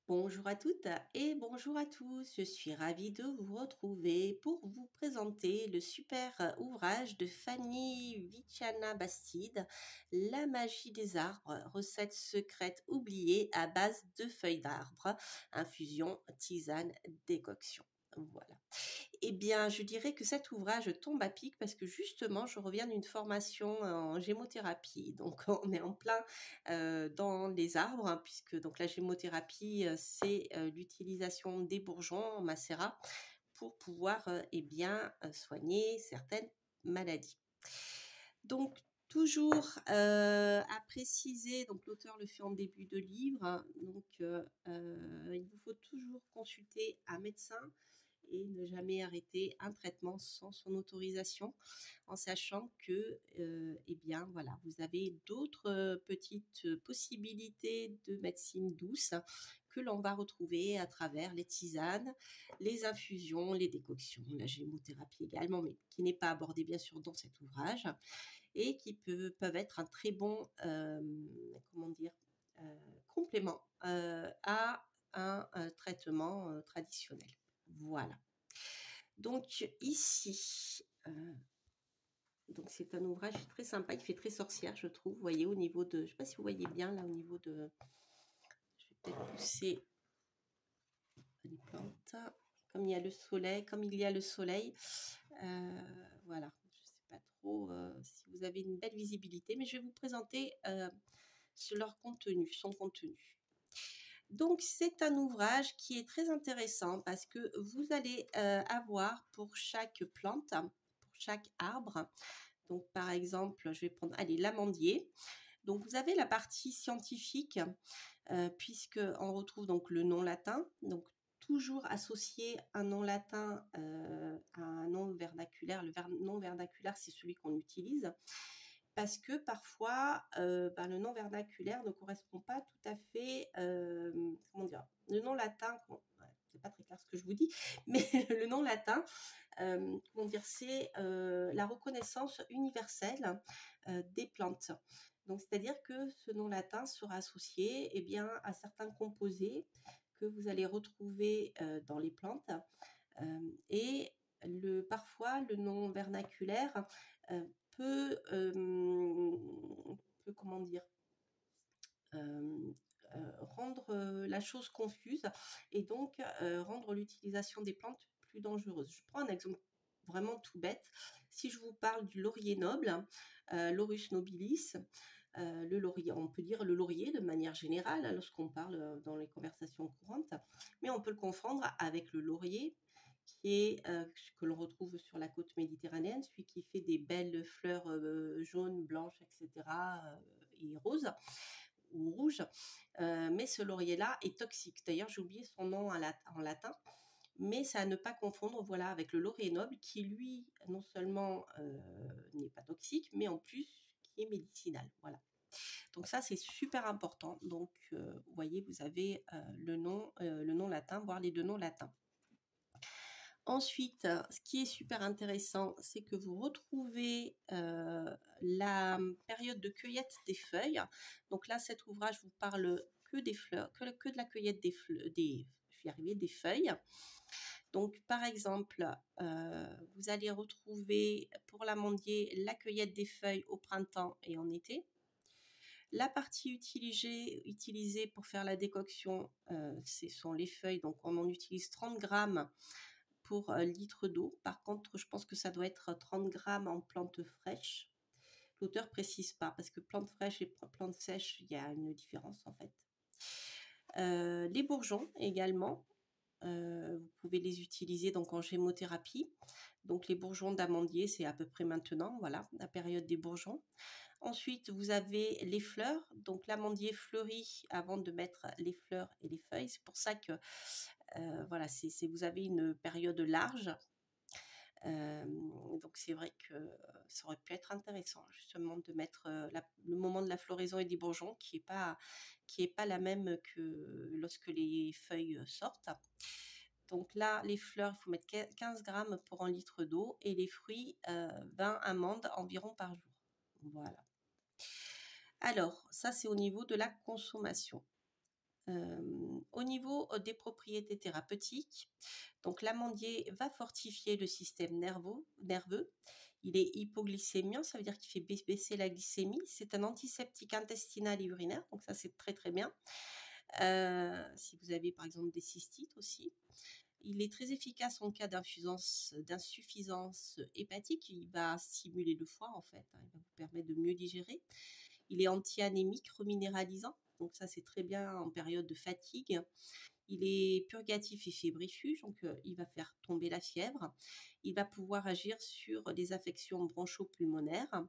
Bonjour à toutes et bonjour à tous. Je suis ravie de vous retrouver pour vous présenter le super ouvrage de Fanny Vichiana Bastide, La magie des arbres, recette secrète oubliée à base de feuilles d'arbre, infusion, tisane, décoction. Voilà. Eh bien, je dirais que cet ouvrage tombe à pic parce que justement, je reviens d'une formation en gémothérapie. Donc, on est en plein dans les arbres, hein, puisque donc la gémothérapie, c'est l'utilisation des bourgeons en macérat pour pouvoir eh bien, soigner certaines maladies. Donc, toujours à préciser, donc l'auteur le fait en début de livre, hein, donc il vous faut toujours consulter un médecin et ne jamais arrêter un traitement sans son autorisation, en sachant que, eh bien, voilà, vous avez d'autres petites possibilités de médecine douce que l'on va retrouver à travers les tisanes, les infusions, les décoctions, la gémothérapie également, mais qui n'est pas abordée bien sûr dans cet ouvrage, et qui peuvent être un très bon, comment dire, complément à un traitement traditionnel. Voilà. Donc ici, donc c'est un ouvrage très sympa, il fait très sorcière, je trouve. Vous voyez, au niveau de, je ne sais pas si vous voyez bien là, au niveau de, je vais peut-être pousser les plantes. Comme il y a le soleil, voilà. Je ne sais pas trop si vous avez une belle visibilité, mais je vais vous présenter leur contenu, son contenu. Donc, c'est un ouvrage qui est très intéressant parce que vous allez avoir pour chaque plante, pour chaque arbre, donc par exemple, je vais prendre, allez, l'amandier. Donc, vous avez la partie scientifique, puisque on retrouve donc le nom latin, donc toujours associer un nom latin à un nom vernaculaire. Le nom vernaculaire, c'est celui qu'on utilise parce que parfois, le nom vernaculaire ne correspond pas tout à fait, comment dire, le nom latin, c'est pas très clair ce que je vous dis, mais le nom latin, comment dire, c'est la reconnaissance universelle des plantes. Donc, c'est-à-dire que ce nom latin sera associé eh bien, à certains composés que vous allez retrouver dans les plantes. Et parfois, le nom vernaculaire euh, peut, comment dire, rendre la chose confuse et donc rendre l'utilisation des plantes plus dangereuse. Je prends un exemple vraiment tout bête. Si je vous parle du laurier noble, Laurus nobilis, le laurier, on peut dire le laurier de manière générale lorsqu'on parle dans les conversations courantes, mais on peut le confondre avec le laurier qui est, que l'on retrouve sur la côte méditerranéenne, celui qui fait des belles fleurs jaunes, blanches, etc., et roses ou rouges. Mais ce laurier-là est toxique. D'ailleurs, j'ai oublié son nom en latin, mais c'est à ne pas confondre, voilà, avec le laurier noble qui, lui, non seulement n'est pas toxique, mais en plus qui est médicinal. Voilà. Donc ça, c'est super important. Donc, vous voyez, vous avez le nom latin, voire les deux noms latins. Ensuite, ce qui est super intéressant, c'est que vous retrouvez la période de cueillette des feuilles. Donc là, cet ouvrage vous parle que des fleurs, que de la cueillette des feuilles. Donc, par exemple, vous allez retrouver pour l'amandier la cueillette des feuilles au printemps et en été. La partie utilisée pour faire la décoction, ce sont les feuilles. Donc, on en utilise 30 grammes pour litre d'eau. Par contre, je pense que ça doit être 30 grammes en plantes fraîches. L'auteur précise pas parce que plantes fraîches et plantes sèches, il y a une différence en fait. Les bourgeons également, vous pouvez les utiliser donc en gémothérapie. Donc les bourgeons d'amandier, c'est à peu près maintenant, voilà, la période des bourgeons. Ensuite, vous avez les fleurs. Donc l'amandier fleurit avant de mettre les fleurs et les feuilles. C'est pour ça que voilà, vous avez une période large. Donc c'est vrai que ça aurait pu être intéressant justement de mettre le moment de la floraison et des bourgeons qui est pas la même que lorsque les feuilles sortent. Donc là, les fleurs, il faut mettre 15 grammes pour un litre d'eau et les fruits, 20 amandes environ par jour. Voilà. Alors, ça c'est au niveau de la consommation. Au niveau des propriétés thérapeutiques, donc l'amandier va fortifier le système nerveux. Il est hypoglycémiant, ça veut dire qu'il fait baisser la glycémie. C'est un antiseptique intestinal et urinaire, donc ça c'est très très bien. Si vous avez par exemple des cystites aussi. Il est très efficace en cas d'insuffisance hépatique. Il va stimuler le foie en fait. Il va vous permettre de mieux digérer. Il est anti-anémique, reminéralisant. Donc ça c'est très bien en période de fatigue. Il est purgatif et fébrifuge, donc il va faire tomber la fièvre. Il va pouvoir agir sur les affections bronchopulmonaires,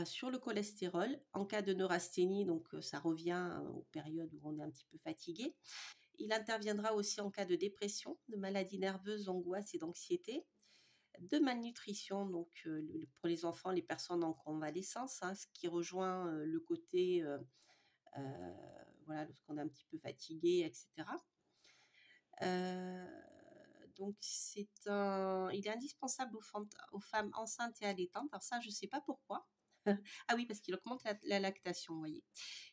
sur le cholestérol, en cas de neurasthénie, donc ça revient aux périodes où on est un petit peu fatigué. Il interviendra aussi en cas de dépression, de maladies nerveuses, d'angoisse et d'anxiété, de malnutrition, donc pour les enfants, les personnes en convalescence, ce qui rejoint le côté voilà, lorsqu'on est un petit peu fatigué, etc. Donc il est indispensable aux femmes enceintes et allaitantes. Alors ça, je ne sais pas pourquoi. Ah oui, parce qu'il augmente la lactation, vous voyez.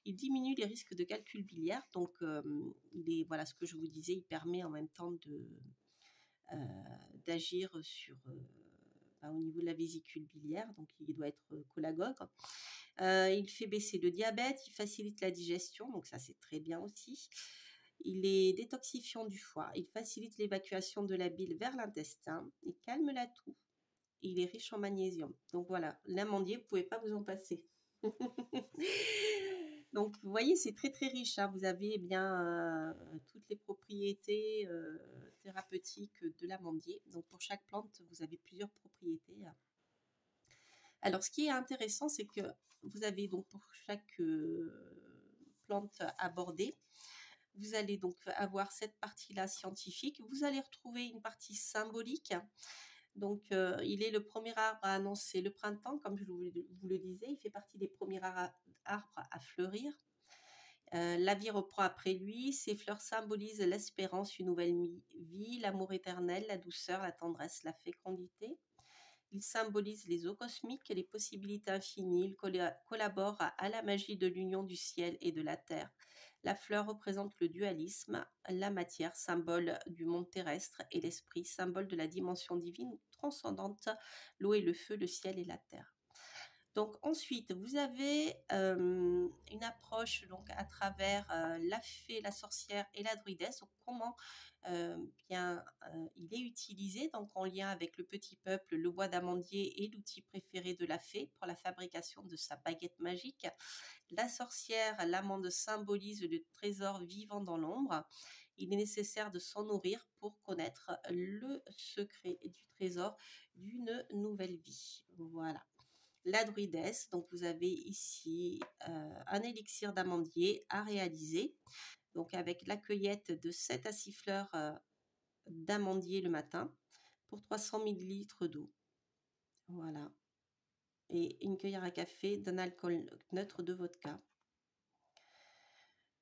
Il diminue les risques de calcul biliaire. Donc, voilà ce que je vous disais, il permet en même temps d'agir sur au niveau de la vésicule biliaire. Donc, il doit être cholagogue. Il fait baisser le diabète, il facilite la digestion. Donc, ça, c'est très bien aussi. Il est détoxifiant du foie. Il facilite l'évacuation de la bile vers l'intestin. Il calme la toux. Il est riche en magnésium. Donc voilà, l'amandier, vous ne pouvez pas vous en passer. Donc vous voyez, c'est très très riche. Vous avez bien toutes les propriétés thérapeutiques de l'amandier. Donc pour chaque plante, vous avez plusieurs propriétés. Alors ce qui est intéressant, c'est que vous avez donc pour chaque plante abordée, vous allez donc avoir cette partie-là scientifique. Vous allez retrouver une partie symbolique. Donc, il est le premier arbre à annoncer le printemps, comme je vous le disais. Il fait partie des premiers arbres à fleurir. La vie reprend après lui. Ses fleurs symbolisent l'espérance, une nouvelle vie, l'amour éternel, la douceur, la tendresse, la fécondité. Il symbolise les eaux cosmiques et les possibilités infinies. Il collabore à la magie de l'union du ciel et de la terre. La fleur représente le dualisme, la matière, symbole du monde terrestre, et l'esprit, symbole de la dimension divine transcendante, l'eau et le feu, le ciel et la terre. Donc ensuite, vous avez une approche donc à travers la fée, la sorcière et la druidesse. Donc comment il est utilisé donc en lien avec le petit peuple, le bois d'amandier et l'outil préféré de la fée pour la fabrication de sa baguette magique. La sorcière, l'amande symbolise le trésor vivant dans l'ombre. Il est nécessaire de s'en nourrir pour connaître le secret du trésor d'une nouvelle vie. Voilà. La druidesse, donc vous avez ici un élixir d'amandier à réaliser, donc avec la cueillette de 7 à 6 fleurs d'amandier le matin pour 300 ml d'eau. Voilà. Et une cuillère à café d'un alcool neutre de vodka.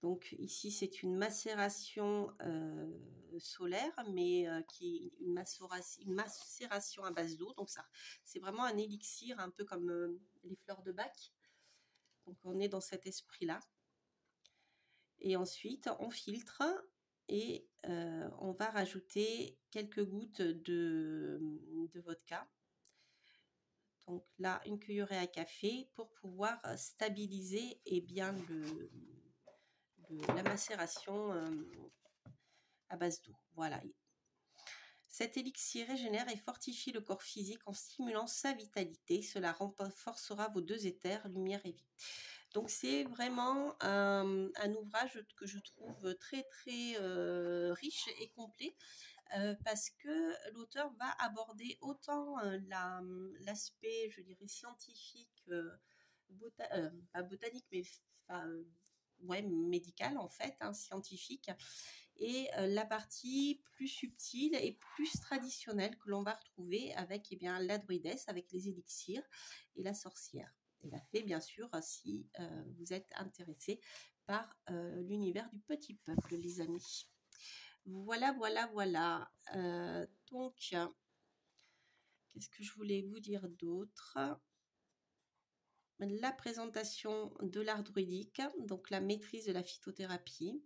Donc ici, c'est une macération solaire, mais qui est une macération à base d'eau. Donc ça, c'est vraiment un élixir, un peu comme les fleurs de Bach. Donc on est dans cet esprit-là. Et ensuite, on filtre et on va rajouter quelques gouttes de vodka. Donc là, une cuillerée à café pour pouvoir stabiliser bien la macération à base d'eau. Voilà. Cet élixir régénère et fortifie le corps physique en stimulant sa vitalité. Cela renforcera vos 2 éthers, lumière et vie. Donc c'est vraiment un ouvrage que je trouve très très riche et complet parce que l'auteur va aborder autant l'aspect, je dirais, scientifique, pas botanique, mais médical en fait, scientifique, et la partie plus subtile et plus traditionnelle que l'on va retrouver avec la druidesse, avec les élixirs et la sorcière. Et la fée, bien sûr, si vous êtes intéressé par l'univers du petit peuple, les amis. Voilà. Donc, qu'est-ce que je voulais vous dire d'autre ? la présentation de l'art druidique, donc la maîtrise de la phytothérapie,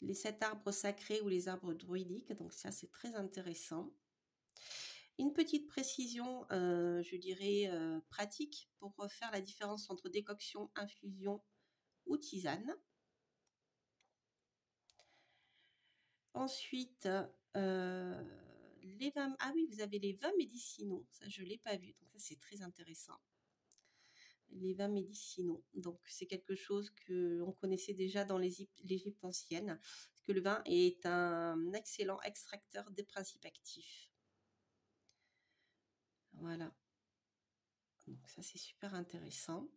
les 7 arbres sacrés ou les arbres druidiques, donc ça c'est très intéressant. Une petite précision, je dirais pratique, pour faire la différence entre décoction, infusion ou tisane. Ensuite, les 20... Ah oui, vous avez les 20 médicinaux, ça je ne l'ai pas vu, donc ça c'est très intéressant. Les 20 médicinaux, donc c'est quelque chose qu'on connaissait déjà dans l'Égypte ancienne, parce que le vin est un excellent extracteur des principes actifs. Voilà, donc ça c'est super intéressant.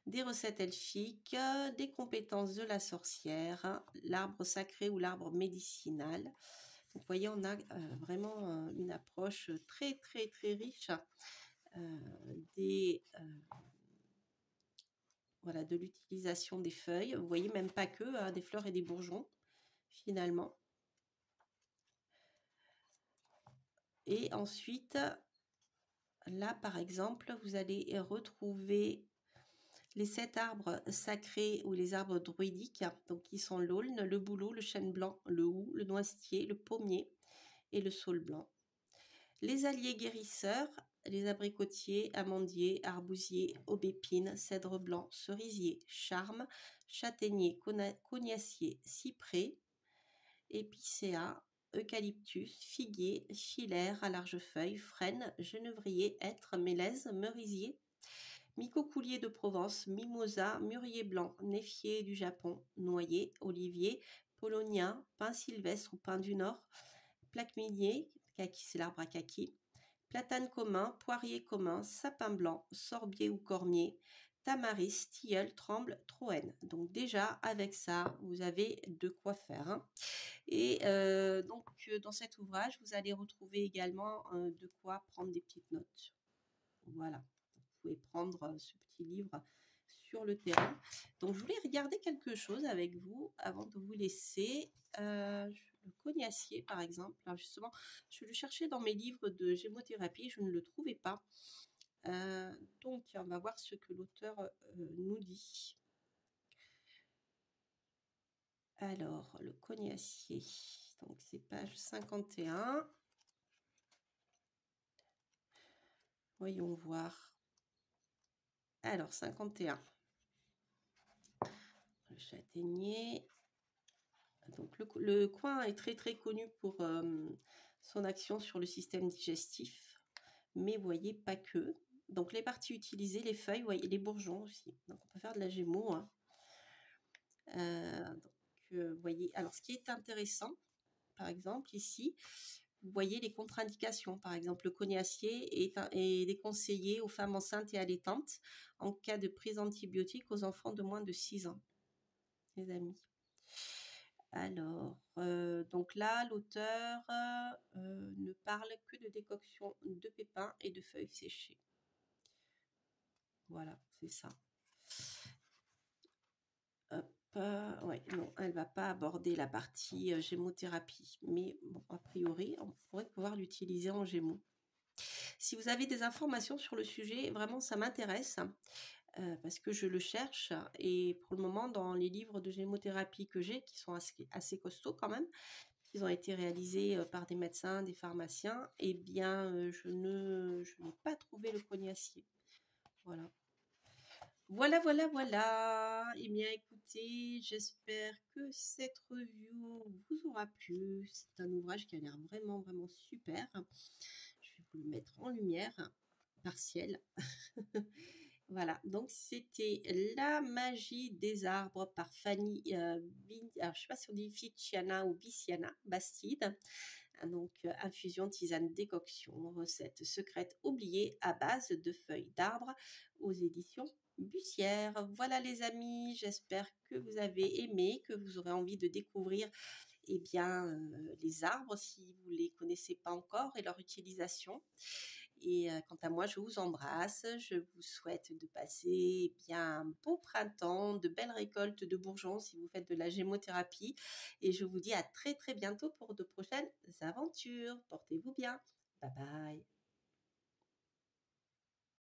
Des recettes elfiques, des compétences de la sorcière, l'arbre sacré ou l'arbre médicinal. Donc, vous voyez, on a vraiment une approche très très très riche voilà, de l'utilisation des feuilles. Vous voyez, même pas que des fleurs et des bourgeons finalement. Et ensuite, là par exemple, vous allez retrouver les 7 arbres sacrés ou les arbres druidiques, donc qui sont l'aulne, le bouleau, le chêne blanc, le houx, le noisetier, le pommier et le saule blanc. Les alliés guérisseurs, les abricotiers, amandiers, arbousiers, aubépines, cèdre blanc, cerisier, charme, châtaignier, cognacier, cyprès, épicéa, eucalyptus, figuier, filaire à larges feuilles, frêne, genévrier, hêtre, mélèze, merisier, micocoulier de Provence, mimosa, mûrier blanc, néfier du Japon, noyer, olivier, polonia, pin sylvestre ou pin du Nord, plaque-minier, kaki c'est l'arbre à kaki, platane commun, poirier commun, sapin blanc, sorbier ou cormier, tamaris, tilleul, tremble, troène. Donc déjà avec ça, vous avez de quoi faire. Hein. Et donc dans cet ouvrage, vous allez retrouver également de quoi prendre des petites notes. Voilà. Vous pouvez prendre ce petit livre sur le terrain. Donc, je voulais regarder quelque chose avec vous avant de vous laisser. Le cognacier, par exemple. Alors, justement, je le cherchais dans mes livres de gémothérapie, je ne le trouvais pas. Donc, on va voir ce que l'auteur nous dit. Alors, le cognacier. Donc, c'est page 51. Voyons voir. Alors, 51. Le châtaignier. Donc le coin est très très connu pour son action sur le système digestif, mais vous voyez pas que. Donc les parties utilisées, les feuilles, vous voyez les bourgeons aussi. Donc on peut faire de la gémeaux. Hein. Vous voyez. Alors ce qui est intéressant, par exemple ici, vous voyez les contre-indications. Par exemple, le cognacier est déconseillé aux femmes enceintes et allaitantes en cas de prise d'antibiotiques aux enfants de moins de 6 ans. Les amis. Alors, donc là, l'auteur ne parle que de décoction de pépins et de feuilles séchées. Voilà, c'est ça. Hop, ouais, non, elle ne va pas aborder la partie gémothérapie, mais bon, a priori, on pourrait pouvoir l'utiliser en gémeaux. Si vous avez des informations sur le sujet, vraiment, ça m'intéresse. Parce que je le cherche et pour le moment dans les livres de gémothérapie que j'ai qui sont assez costauds quand même, qui ont été réalisés par des médecins, des pharmaciens, eh bien je n'ai pas trouvé le cognacier. Voilà. Voilà. Eh bien écoutez, j'espère que cette review vous aura plu. C'est un ouvrage qui a l'air vraiment vraiment super. Je vais vous le mettre en lumière partielle. Voilà, donc c'était La magie des arbres par Fanny, alors je ne sais pas si on dit Ficiana ou Viciana Bastide. Donc infusion, tisane, décoction, recette secrète oubliée à base de feuilles d'arbres aux éditions Bussière. Voilà les amis, j'espère que vous avez aimé, que vous aurez envie de découvrir les arbres si vous ne les connaissez pas encore et leur utilisation. Et quant à moi, je vous embrasse. Je vous souhaite de passer un beau printemps, de belles récoltes de bourgeons si vous faites de la gémothérapie. Et je vous dis à très très bientôt pour de prochaines aventures. Portez-vous bien. Bye bye.